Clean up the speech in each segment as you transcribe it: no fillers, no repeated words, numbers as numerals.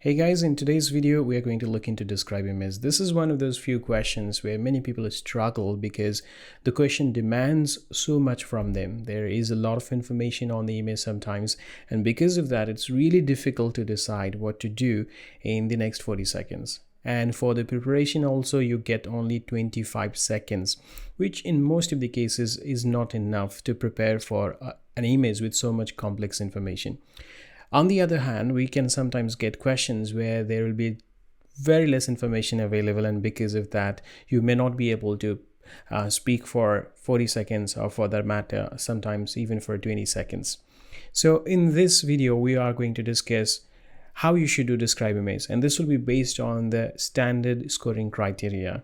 Hey guys, in today's video, we are going to look into describe image. This is one of those few questions where many people struggle because the question demands so much from them. There is a lot of information on the image sometimes, and because of that, it's really difficult to decide what to do in the next 40 seconds. And for the preparation also, you get only 25 seconds, which in most of the cases is not enough to prepare for an image with so much complex information. On the other hand, we can sometimes get questions where there will be very less information available, and because of that, you may not be able to speak for 40 seconds, or for that matter, sometimes even for 20 seconds. So in this video, we are going to discuss how you should do describe image, and this will be based on the standard scoring criteria.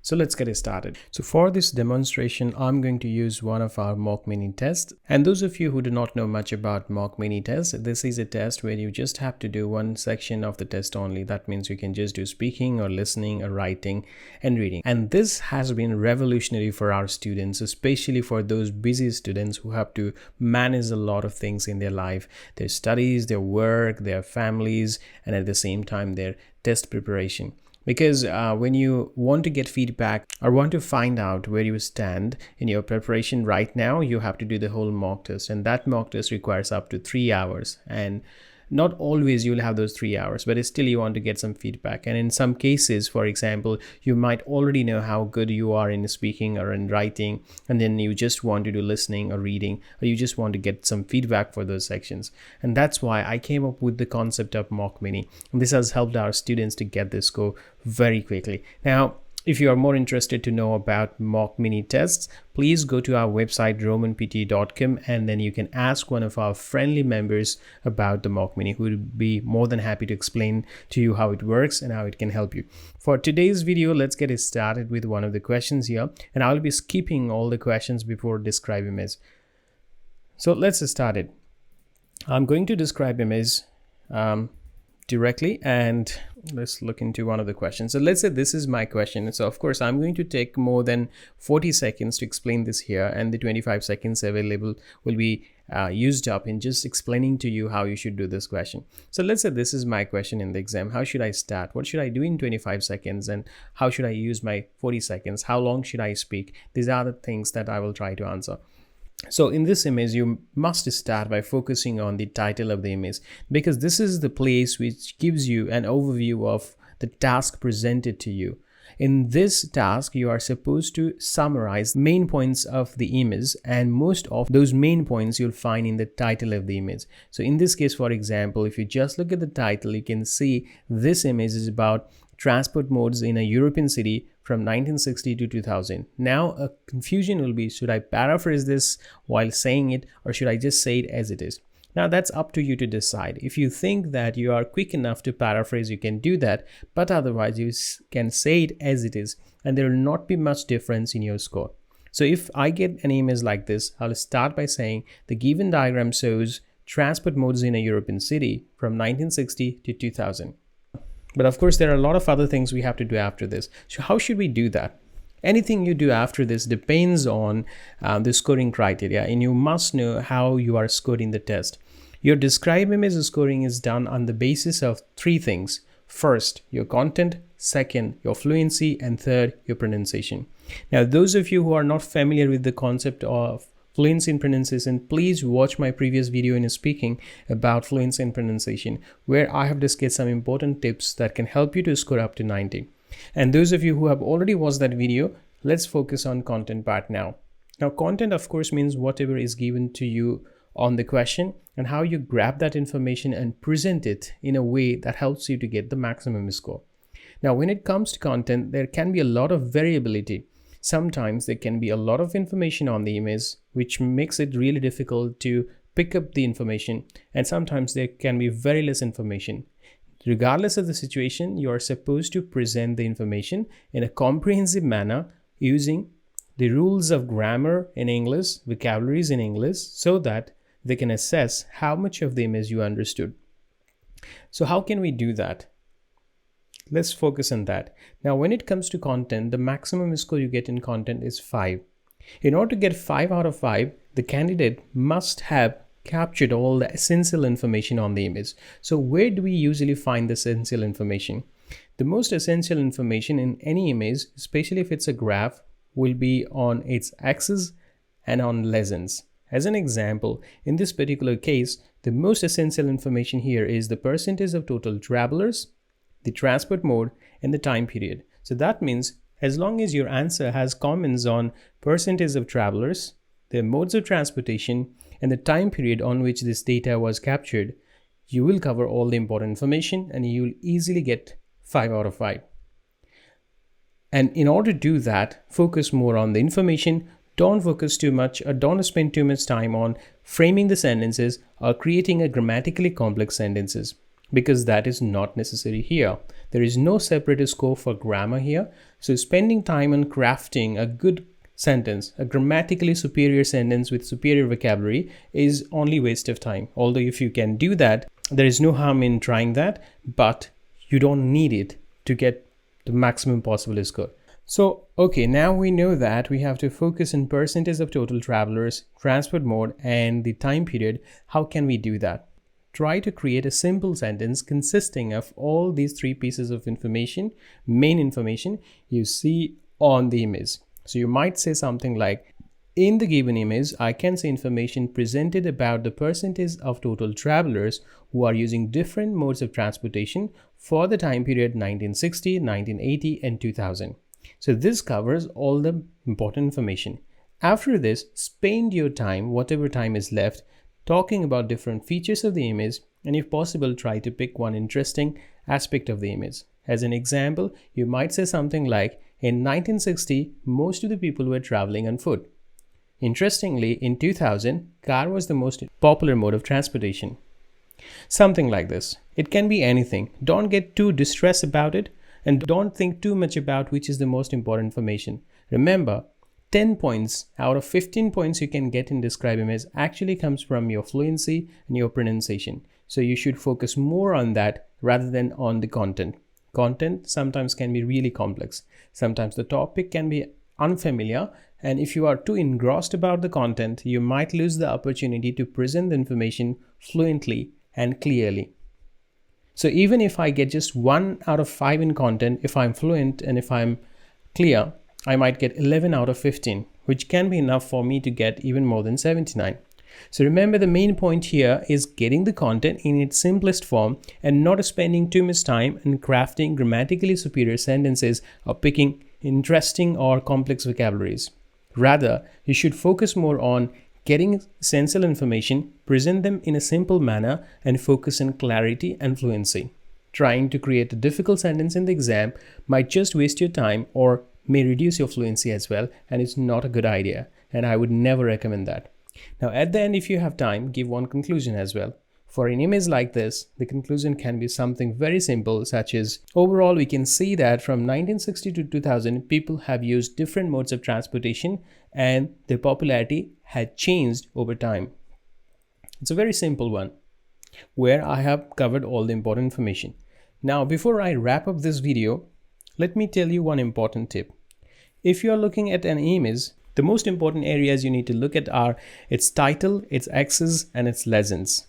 So let's get it started. So for this demonstration, I'm going to use one of our mock mini tests. And those of you who do not know much about mock mini tests, this is a test where you just have to do one section of the test only. That means you can just do speaking or listening or writing and reading. And this has been revolutionary for our students, especially for those busy students who have to manage a lot of things in their life, their studies, their work, their families, and at the same time, their test preparation. Because when you want to get feedback or want to find out where you stand in your preparation right now, you have to do the whole mock test, and that mock test requires up to 3 hours. And not always you'll have those 3 hours, but still you want to get some feedback. And in some cases, for example, you might already know how good you are in speaking or in writing, and then you just want to do listening or reading, or you just want to get some feedback for those sections. And that's why I came up with the concept of mock mini, and this has helped our students to get this score very quickly. Now, if you are more interested to know about mock mini tests, please go to our website romanpte.com, and then you can ask one of our friendly members about the mock mini, who would be more than happy to explain to you how it works and how it can help you. For today's video, let's get it started with one of the questions here, and I'll be skipping all the questions before describe image. So let's start it. I'm going to describe image directly, and let's look into one of the questions. So let's say this is my question. So of course, I'm going to take more than 40 seconds to explain this here, and the 25 seconds available will be used up in just explaining to you how you should do this question. So let's say this is my question in the exam. How should I start? What should I do in 25 seconds? And how should I use my 40 seconds? How long should I speak? These are the things that I will try to answer. So in this image, you must start by focusing on the title of the image, because this is the place which gives you an overview of the task presented to you. In this task, you are supposed to summarize main points of the image, and most of those main points you'll find in the title of the image. So in this case, for example, if you just look at the title, you can see this image is about transport modes in a European city from 1960 to 2000. Now a confusion will be, should I paraphrase this while saying it, or should I just say it as it is? Now that's up to you to decide. If you think that you are quick enough to paraphrase, you can do that, but otherwise you can say it as it is, and there will not be much difference in your score. So if I get an image like this, I'll start by saying the given diagram shows transport modes in a European city from 1960 to 2000. But of course, there are a lot of other things we have to do after this. So how should we do that? Anything you do after this depends on the scoring criteria, and you must know how you are scored in the test. Your describe image scoring is done on the basis of three things. First, your content. Second, your fluency. And third, your pronunciation. Now, those of you who are not familiar with the concept of fluency in pronunciation, please watch my previous video in speaking about fluency in pronunciation, where I have discussed some important tips that can help you to score up to 90. And those of you who have already watched that video, let's focus on content part now. Now, content, of course, means whatever is given to you on the question, and how you grab that information and present it in a way that helps you to get the maximum score. Now, when it comes to content, there can be a lot of variability. Sometimes there can be a lot of information on the image, which makes it really difficult to pick up the information. And sometimes there can be very less information. Regardless of the situation, you are supposed to present the information in a comprehensive manner using the rules of grammar in English, vocabularies in English, so that they can assess how much of the image you understood. So how can we do that? Let's focus on that. Now, when it comes to content, the maximum score you get in content is 5. In order to get 5 out of 5, the candidate must have captured all the essential information on the image. So where do we usually find the essential information? The most essential information in any image, especially if it's a graph, will be on its axis and on legends. As an example, in this particular case, the most essential information here is the percentage of total travelers, the transport mode, and the time period. So that means as long as your answer has comments on percentage of travelers, the modes of transportation, and the time period on which this data was captured, you will cover all the important information and you will easily get 5 out of 5. And in order to do that, focus more on the information. Don't focus too much or don't spend too much time on framing the sentences or creating a grammatically complex sentences, because that is not necessary here. There is no separate scope for grammar here. So spending time on crafting a good sentence, a grammatically superior sentence with superior vocabulary, is only waste of time. Although if you can do that, there is no harm in trying that, but you don't need it to get the maximum possible score. So, okay, now we know that we have to focus on percentage of total travelers, transport mode, and the time period. How can we do that? Try to create a simple sentence consisting of all these 3 pieces of information, main information you see on the image. So you might say something like, in the given image, I can see information presented about the percentage of total travelers who are using different modes of transportation for the time period 1960, 1980, and 2000. So this covers all the important information. After this, spend your time, whatever time is left, talking about different features of the image, and if possible, try to pick one interesting aspect of the image. As an example, you might say something like, in 1960, most of the people were traveling on foot. Interestingly, in 2000, car was the most popular mode of transportation. Something like this. It can be anything. Don't get too distressed about it and don't think too much about which is the most important information. Remember, 10 points out of 15 points you can get in describe image actually comes from your fluency and your pronunciation. So you should focus more on that rather than on the content. Content sometimes can be really complex. Sometimes the topic can be unfamiliar, and if you are too engrossed about the content, you might lose the opportunity to present the information fluently and clearly. So even if I get just 1 out of 5 in content, if I'm fluent and if I'm clear, I might get 11 out of 15, which can be enough for me to get even more than 79. So remember, the main point here is getting the content in its simplest form and not spending too much time in crafting grammatically superior sentences or picking interesting or complex vocabularies. Rather, you should focus more on getting essential information, present them in a simple manner, and focus on clarity and fluency. Trying to create a difficult sentence in the exam might just waste your time or may reduce your fluency as well, and it's not a good idea, and I would never recommend that. Now at the end, if you have time, give one conclusion as well. For an image like this, the conclusion can be something very simple, such as, overall we can see that from 1960 to 2000, people have used different modes of transportation and their popularity had changed over time. It's a very simple one, where I have covered all the important information. Now before I wrap up this video, let me tell you one important tip. If you are looking at an image, the most important areas you need to look at are its title, its axis, and its legends.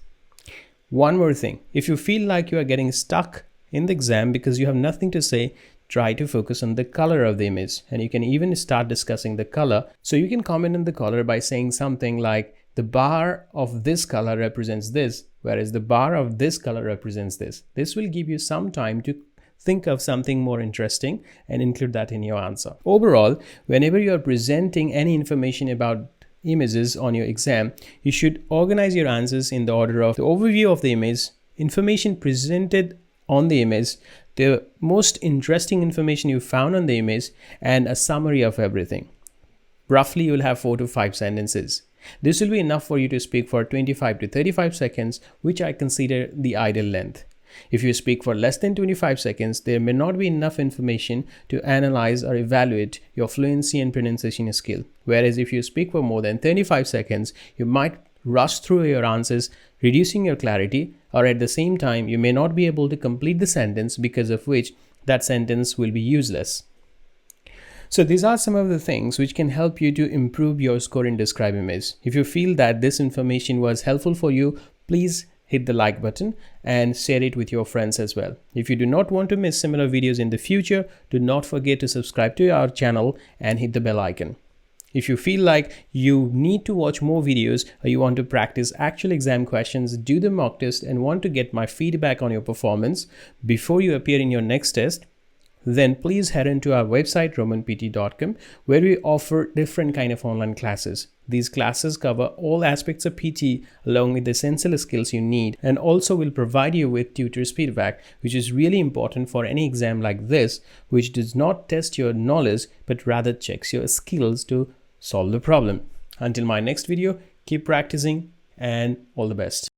One more thing, if you feel like you are getting stuck in the exam because you have nothing to say, try to focus on the color of the image, and you can even start discussing the color. So you can comment on the color by saying something like, the bar of this color represents this, whereas the bar of this color represents this. This will give you some time to think of something more interesting and include that in your answer. Overall, whenever you are presenting any information about images on your exam, you should organize your answers in the order of the overview of the image, information presented on the image, the most interesting information you found on the image, and a summary of everything. Roughly, you will have 4 to 5 sentences. This will be enough for you to speak for 25 to 35 seconds, which I consider the ideal length. If you speak for less than 25 seconds, there may not be enough information to analyze or evaluate your fluency and pronunciation skill. Whereas if you speak for more than 35 seconds, you might rush through your answers, reducing your clarity, or at the same time, you may not be able to complete the sentence, because of which that sentence will be useless. So these are some of the things which can help you to improve your score in Describe Image. If you feel that this information was helpful for you, please hit the like button and share it with your friends as well. If you do not want to miss similar videos in the future, do not forget to subscribe to our channel and hit the bell icon. If you feel like you need to watch more videos or you want to practice actual exam questions, do the mock test, and want to get my feedback on your performance before you appear in your next test, then please head into our website romanpt.com, where we offer different kind of online classes. These classes cover all aspects of PTE along with the essential skills you need, and also will provide you with tutor's feedback, which is really important for any exam like this, which does not test your knowledge but rather checks your skills to solve the problem. Until my next video, keep practicing and all the best.